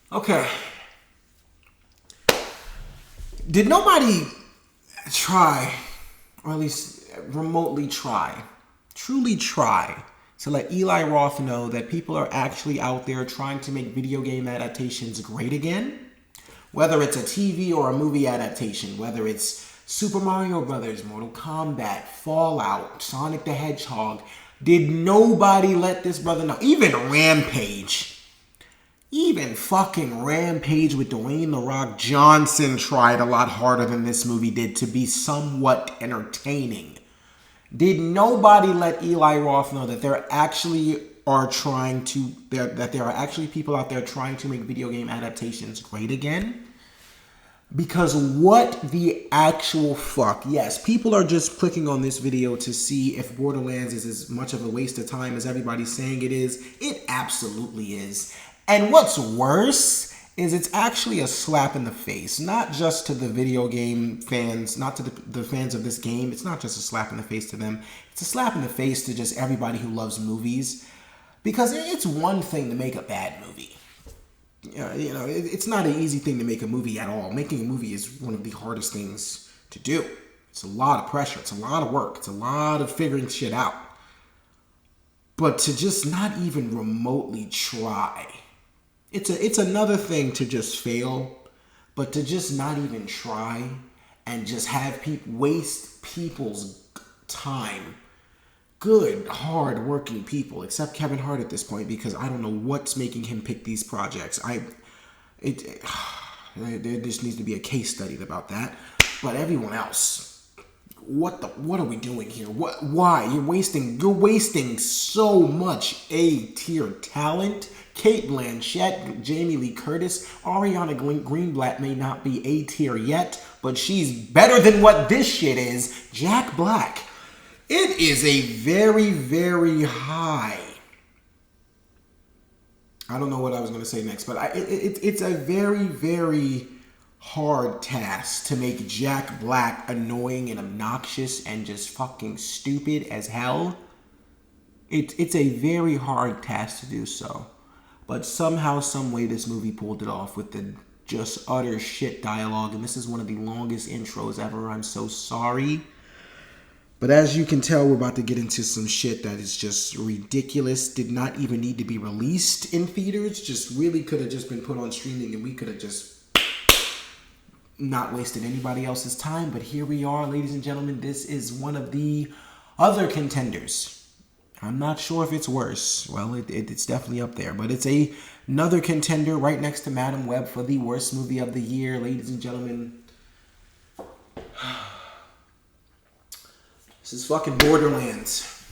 Okay. Did nobody try, or at least remotely try, truly try, to let Eli Roth know that people are actually out there trying to make video game adaptations great again? Whether it's a TV or a movie adaptation, whether it's Super Mario Brothers, Mortal Kombat, Fallout, Sonic the Hedgehog, did nobody let this brother know? Even Rampage. Even fucking Rampage with Dwayne The Rock Johnson tried a lot harder than this movie did to be somewhat entertaining. Did nobody let Eli Roth know that there actually are trying to that there are actually people out there trying to make video game adaptations great again? Because what the actual fuck? Yes, people are just clicking on this video to see if Borderlands is as much of a waste of time as everybody's saying it is. It absolutely is. And what's worse is it's actually a slap in the face, not just to the video game fans, not to the fans of this game. It's not just a slap in the face to them. It's a slap in the face to just everybody who loves movies. Because it's one thing to make a bad movie. It's not an easy thing to make a movie at all. Making a movie is one of the hardest things to do. It's a lot of pressure. It's a lot of work. It's a lot of figuring shit out. But to just not even remotely try. It's another thing to just fail, but to just not even try and just have people waste people's time. Good, hard-working people, except Kevin Hart at this point, because I don't know what's making him pick these projects. There just needs to be a case study about that. But everyone else, what are we doing here? Why? You're wasting so much A-tier talent. Cate Blanchett, Jamie Lee Curtis, Ariana Greenblatt may not be A-tier yet, but she's better than what this shit is. Jack Black. It is a very, very high. I don't know what I was going to say next, but it's a very, very hard task to make Jack Black annoying and obnoxious and just fucking stupid as hell. It's a very hard task to do so. But somehow, some way, this movie pulled it off with the just utter shit dialogue. And this is one of the longest intros ever. I'm so sorry. But as you can tell, we're about to get into some shit that is just ridiculous. Did not even need to be released in theaters. Just really could have just been put on streaming and we could have just not wasted anybody else's time. But here we are, ladies and gentlemen. This is one of the other contenders. I'm not sure if it's worse. Well, it's definitely up there. But it's another contender right next to Madam Web for the worst movie of the year. Ladies and gentlemen, this is fucking Borderlands.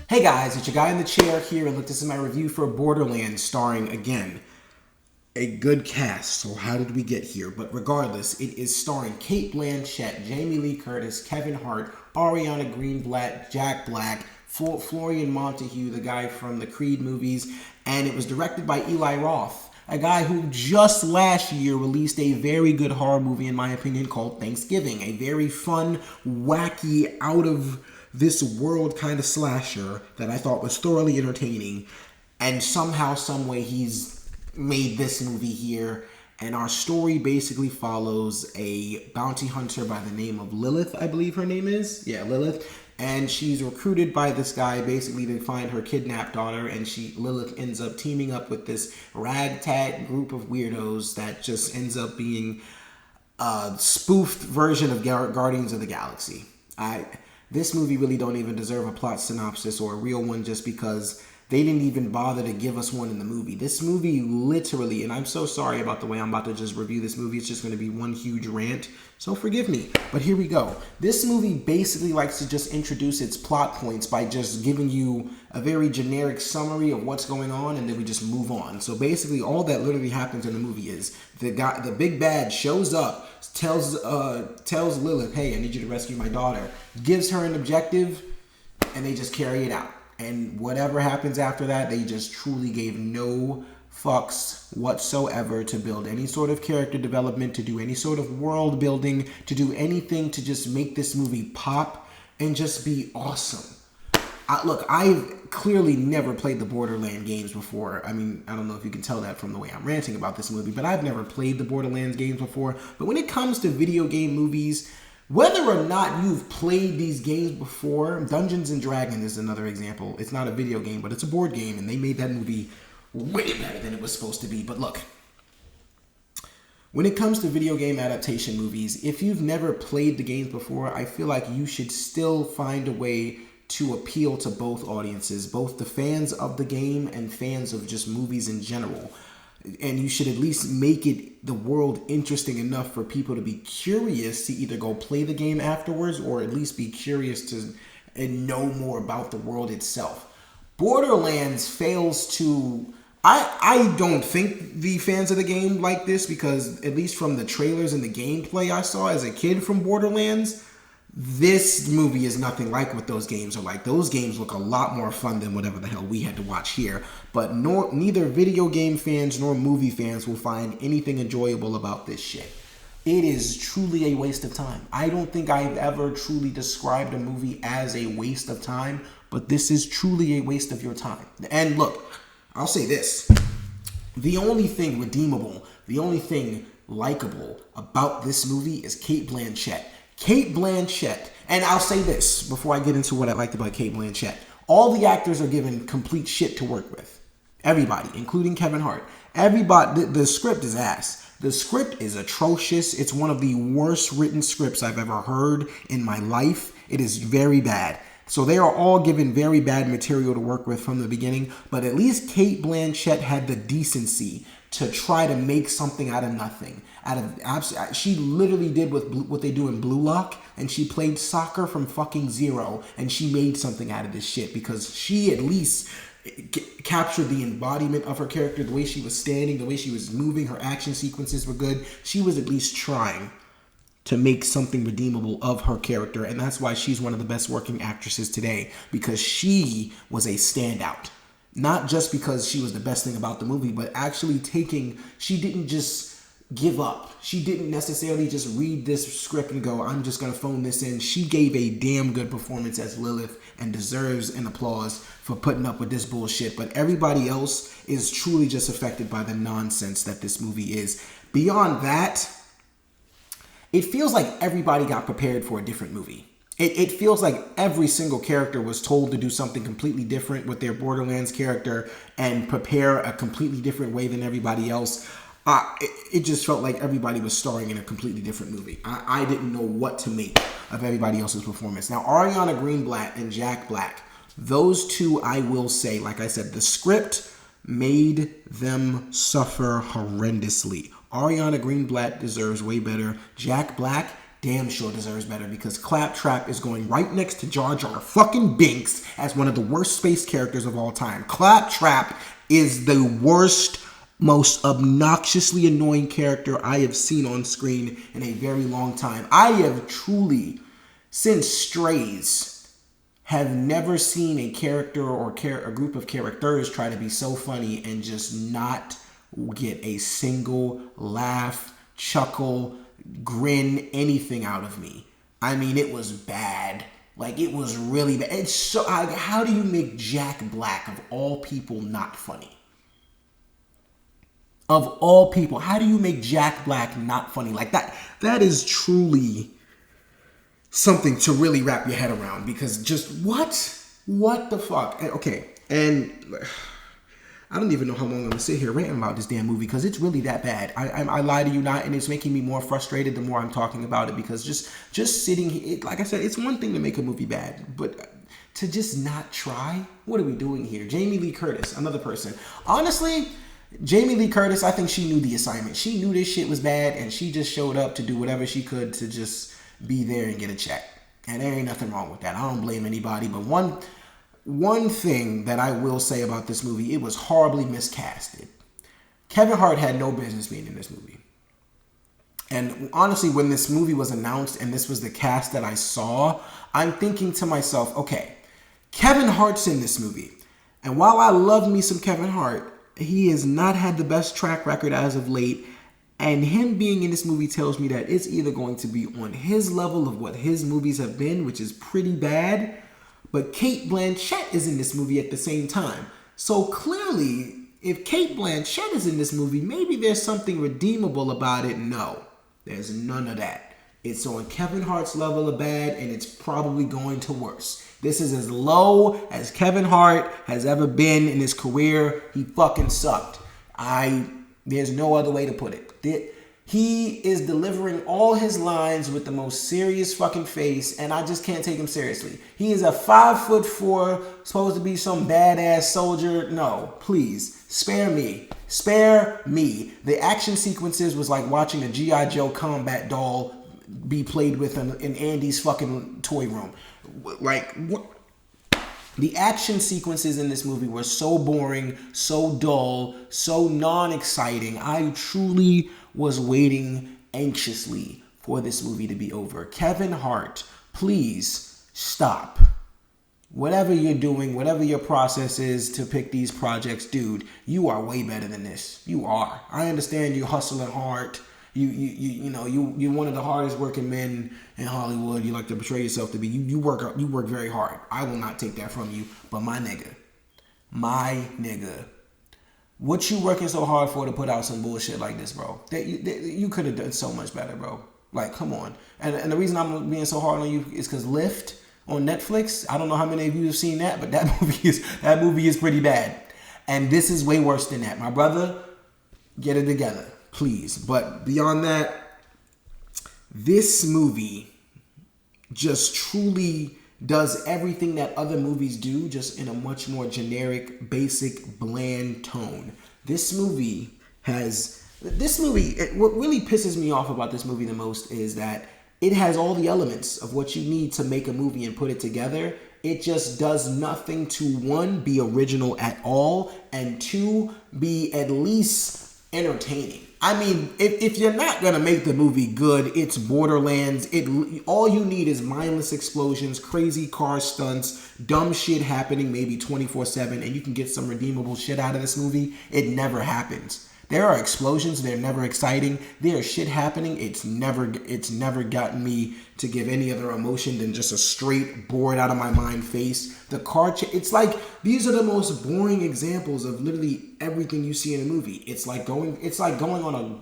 Hey guys, it's your guy in the chair here, and look, this is my review for Borderlands, starring, again, a good cast. So how did we get here? But regardless, it is starring Cate Blanchett, Jamie Lee Curtis, Kevin Hart, Ariana Greenblatt, Jack Black, Florian Montague, the guy from the Creed movies, and it was directed by Eli Roth, a guy who just last year released a very good horror movie, in my opinion, called Thanksgiving. A very fun, wacky, out of this world kind of slasher that I thought was thoroughly entertaining, and somehow, someway, he's made this movie here. And our story basically follows a bounty hunter by the name of Lilith, I believe her name is. Yeah, Lilith. And she's recruited by this guy basically to find her kidnapped daughter. And Lilith ends up teaming up with this ragtag group of weirdos that just ends up being a spoofed version of Guardians of the Galaxy. This movie really don't even deserve a plot synopsis or a real one, just because they didn't even bother to give us one in the movie. This movie literally, and I'm so sorry about the way I'm about to just review this movie. It's just going to be one huge rant, so forgive me. But here we go. This movie basically likes to just introduce its plot points by just giving you a very generic summary of what's going on, and then we just move on. So basically, all that literally happens in the movie is the big bad shows up, tells Lilith, "Hey, I need you to rescue my daughter," gives her an objective, and they just carry it out. And whatever happens after that, they just truly gave no fucks whatsoever to build any sort of character development, to do any sort of world building, to do anything to just make this movie pop and just be awesome. Look, I've clearly never played the Borderlands games before. I mean, I don't know if you can tell that from the way I'm ranting about this movie, but I've never played the Borderlands games before. But when it comes to video game movies, whether or not you've played these games before, Dungeons and Dragons is another example. It's not a video game, but it's a board game, and they made that movie way better than it was supposed to be. But look, when it comes to video game adaptation movies, if you've never played the games before, I feel like you should still find a way to appeal to both audiences, both the fans of the game and fans of just movies in general. And you should at least make the world interesting enough for people to be curious to either go play the game afterwards or at least be curious to and know more about the world itself. Borderlands fails to... I don't think the fans of the game like this, because at least from the trailers and the gameplay I saw as a kid from Borderlands, this movie is nothing like what those games are like. Those games look a lot more fun than whatever the hell we had to watch here. But neither video game fans nor movie fans will find anything enjoyable about this shit. It is truly a waste of time. I don't think I've ever truly described a movie as a waste of time, but this is truly a waste of your time. And look, I'll say this. The only thing redeemable, the only thing likable about this movie is Cate Blanchett. Cate Blanchett, and I'll say this before I get into what I liked about Cate Blanchett. All the actors are given complete shit to work with. Everybody, including Kevin Hart. Everybody, the script is ass. The script is atrocious. It's one of the worst written scripts I've ever heard in my life. It is very bad. So they are all given very bad material to work with from the beginning. But at least Cate Blanchett had the decency to try to make something out of nothing. She literally did what they do in Blue Lock, and she played soccer from fucking zero, and she made something out of this shit because she at least captured the embodiment of her character, the way she was standing, the way she was moving, her action sequences were good. She was at least trying to make something redeemable of her character, and that's why she's one of the best working actresses today, because she was a standout. Not just because she was the best thing about the movie, but actually she didn't just give up. She didn't necessarily just read this script and go, I'm just going to phone this in. She gave a damn good performance as Lilith and deserves an applause for putting up with this bullshit. But everybody else is truly just affected by the nonsense that this movie is. Beyond that, it feels like everybody got prepared for a different movie. It feels like every single character was told to do something completely different with their Borderlands character and prepare a completely different way than everybody else. It just felt like everybody was starring in a completely different movie. I didn't know what to make of everybody else's performance. Now, Ariana Greenblatt and Jack Black, those two, I will say, like I said, the script made them suffer horrendously. Ariana Greenblatt deserves way better. Jack Black damn sure deserves better, because Claptrap is going right next to Jar Jar fucking Binks as one of the worst space characters of all time. Claptrap is the worst, most obnoxiously annoying character I have seen on screen in a very long time. I have truly, since Strays, have never seen a character or a group of characters try to be so funny and just not get a single laugh, chuckle, grin, anything out of me. I mean, it was bad. Like, it was really bad. It's so, how do you make Jack Black, of all people, not funny? Of all people, how do you make Jack Black not funny? Like, that is truly something to really wrap your head around, because just what the fuck? Okay, and I don't even know how long I'm gonna sit here ranting about this damn movie, because it's really that bad. I lie to you not, and it's making me more frustrated the more I'm talking about it, because just sitting here, like I said, it's one thing to make a movie bad, but to just not try, what are we doing here? Jamie Lee Curtis, another person. Honestly, Jamie Lee Curtis, I think she knew the assignment. She knew this shit was bad, and she just showed up to do whatever she could to just be there and get a check. And there ain't nothing wrong with that. I don't blame anybody, but one thing that I will say about this movie, it was horribly miscasted. Kevin Hart had no business being in this movie. And honestly, when this movie was announced and this was the cast that I saw, I'm thinking to myself, okay, Kevin Hart's in this movie. And while I love me some Kevin Hart, he has not had the best track record as of late. And him being in this movie tells me that it's either going to be on his level of what his movies have been, which is pretty bad, but Cate Blanchett is in this movie at the same time. So clearly, if Cate Blanchett is in this movie, maybe there's something redeemable about it. No, there's none of that. It's on Kevin Hart's level of bad, and it's probably going to worse. This is as low as Kevin Hart has ever been in his career. He fucking sucked. There's no other way to put it. He is delivering all his lines with the most serious fucking face, and I just can't take him seriously. He is a 5'4", supposed to be some badass soldier. No, please, spare me. Spare me. The action sequences was like watching a G.I. Joe combat doll be played with in Andy's fucking toy room. Like, what? The action sequences in this movie were so boring, so dull, so non-exciting. I truly was waiting anxiously for this movie to be over. Kevin Hart, please stop. Whatever you're doing, whatever your process is to pick these projects, dude, you are way better than this. You are. I understand you're hustling hard. You're one of the hardest working men in Hollywood. You like to portray yourself to be. You work very hard. I will not take that from you. But my nigga, what you working so hard for to put out some bullshit like this, bro? You could have done so much better, bro. Like, come on. And the reason I'm being so hard on you is because Lift on Netflix. I don't know how many of you have seen that, but that movie is pretty bad. And this is way worse than that. My brother, get it together, please. But beyond that, this movie just truly does everything that other movies do, just in a much more generic, basic, bland tone. What really pisses me off about this movie the most is that it has all the elements of what you need to make a movie and put it together. It just does nothing to, one, be original at all, and two, be at least entertaining. I mean, if you're not going to make the movie good, it's Borderlands. All you need is mindless explosions, crazy car stunts, dumb shit happening maybe 24/7, and you can get some redeemable shit out of this movie. It never happens. There are explosions, they're never exciting. There is shit happening. It's never gotten me to give any other emotion than just a straight bored out of my mind face. The car it's like these are the most boring examples of literally everything you see in a movie. It's like going on a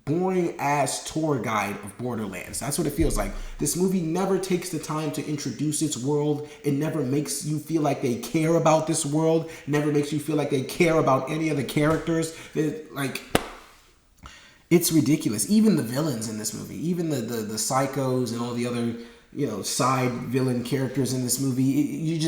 boring ass tour guide of Borderlands. That's what it feels like. This movie never takes the time to introduce its world. It never makes you feel like they care about this world. It never makes you feel like they care about any of the characters. It's ridiculous. Even the villains in this movie, even the psychos and all the other, side villain characters in this movie,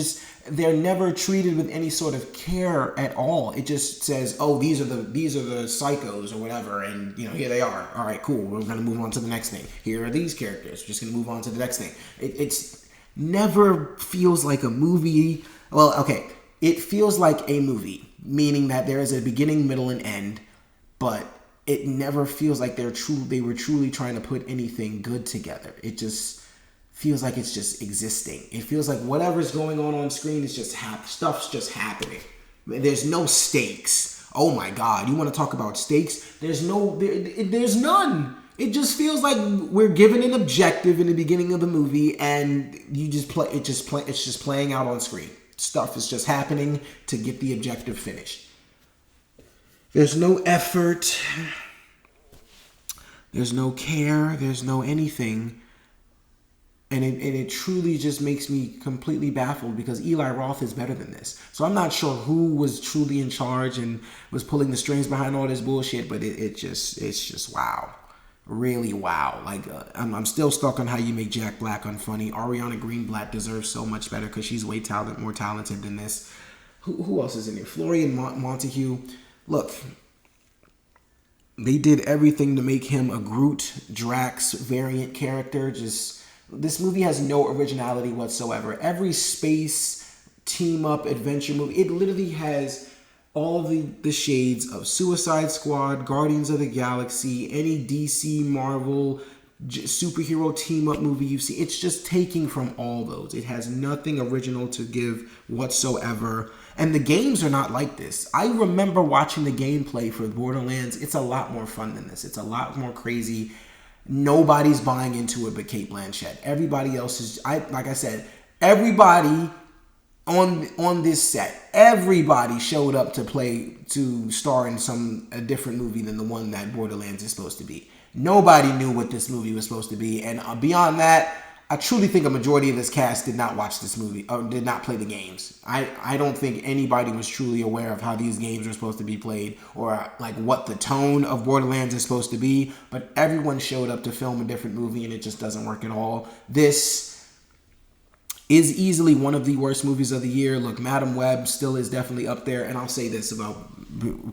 they're never treated with any sort of care at all. It just says, oh, these are the psychos or whatever, and here they are. All right, cool. We're gonna move on to the next thing. Here are these characters. We're just gonna move on to the next thing. It's never feels like a movie. Well, okay, it feels like a movie, meaning that there is a beginning, middle, and end, but it never feels like they were truly trying to put anything good together. It just feels like it's just existing. It feels like whatever's going on screen is just stuff's just happening. There's no stakes. Oh my God, you want to talk about stakes? There's none. It just feels like we're given an objective in the beginning of the movie, and it's just playing out on screen. Stuff is just happening to get the objective finished. There's no effort. There's no care. There's no anything. And it truly just makes me completely baffled because Eli Roth is better than this. So I'm not sure who was truly in charge and was pulling the strings behind all this bullshit, but it's just wow. Really wow. Like, I'm still stuck on how you make Jack Black unfunny. Ariana Greenblatt deserves so much better because she's way more talented than this. Who else is in here? Florian Montague. Look, they did everything to make him a Groot, Drax variant character. This movie has no originality whatsoever. Every space team-up adventure movie, it literally has all the shades of Suicide Squad, Guardians of the Galaxy, any DC, Marvel, superhero team-up movie you see. It's just taking from all those. It has nothing original to give whatsoever. And the games are not like this. I remember watching the gameplay for Borderlands. It's a lot more fun than this. It's a lot more crazy. Nobody's buying into it but Cate Blanchett. Everybody else is, like I said, everybody on this set, everybody showed up to star in a different movie than the one that Borderlands is supposed to be. Nobody knew what this movie was supposed to be. And beyond that, I truly think a majority of this cast did not watch this movie or did not play the games. I don't think anybody was truly aware of how these games are supposed to be played or like what the tone of Borderlands is supposed to be. But everyone showed up to film a different movie and it just doesn't work at all. This is easily one of the worst movies of the year. Look, Madam Web still is definitely up there. And I'll say this about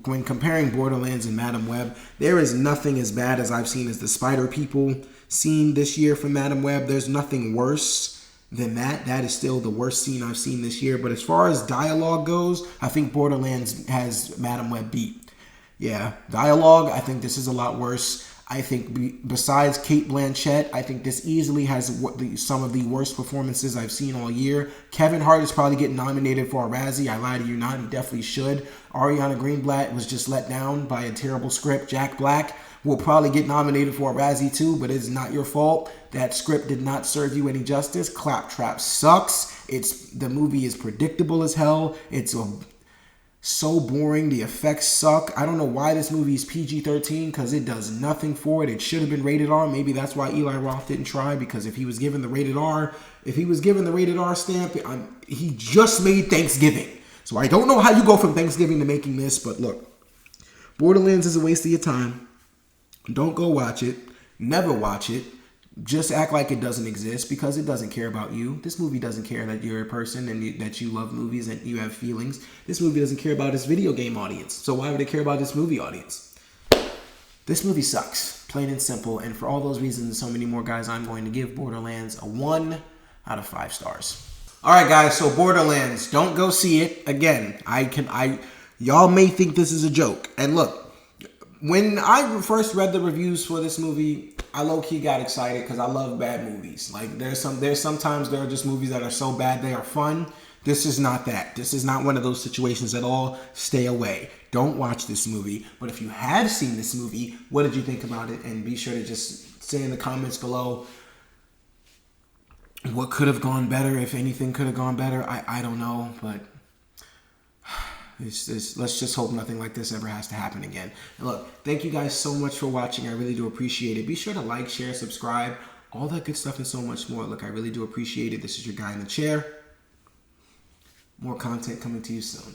when comparing Borderlands and Madam Web, there is nothing as bad as I've seen as the Spider People scene this year from Madam Web. There's nothing worse than that. That is still the worst scene I've seen this year. But as far as dialogue goes, I think Borderlands has Madam Web beat. Yeah, dialogue, I think this is a lot worse. I think besides Cate Blanchett, I think this easily has some of the worst performances I've seen all year. Kevin Hart is probably getting nominated for a Razzie. I lie to you not. He definitely should. Ariana Greenblatt was just let down by a terrible script. Jack Black will probably get nominated for a Razzie too, but it's not your fault. That script did not serve you any justice. Claptrap sucks. The movie is predictable as hell. It's so boring. The effects suck. I don't know why this movie is PG-13 because it does nothing for it. It should have been rated R. Maybe that's why Eli Roth didn't try, because if he was given the rated R, stamp, he just made Thanksgiving. So I don't know how you go from Thanksgiving to making this, but look, Borderlands is a waste of your time. Don't go watch it. Never watch it. Just act like it doesn't exist because it doesn't care about you. This movie doesn't care that you're a person and that you love movies and you have feelings. This movie doesn't care about its video game audience. So why would it care about this movie audience? This movie sucks, plain and simple. And for all those reasons and so many more, guys, I'm going to give Borderlands a 1 out of 5 stars. All right, guys, so Borderlands, don't go see it. Again, y'all may think this is a joke. And look, when I first read the reviews for this movie, I low-key got excited because I love bad movies. Like, sometimes there are just movies that are so bad they are fun. This is not that. This is not one of those situations at all. Stay away. Don't watch this movie. But if you have seen this movie, what did you think about it? And be sure to just say in the comments below what could have gone better, if anything could have gone better. I don't know, but let's just hope nothing like this ever has to happen again. And look, thank you guys so much for watching. I really do appreciate it. Be sure to like, share, subscribe, all that good stuff and so much more. Look, I really do appreciate it. This is your guy in the chair. More content coming to you soon.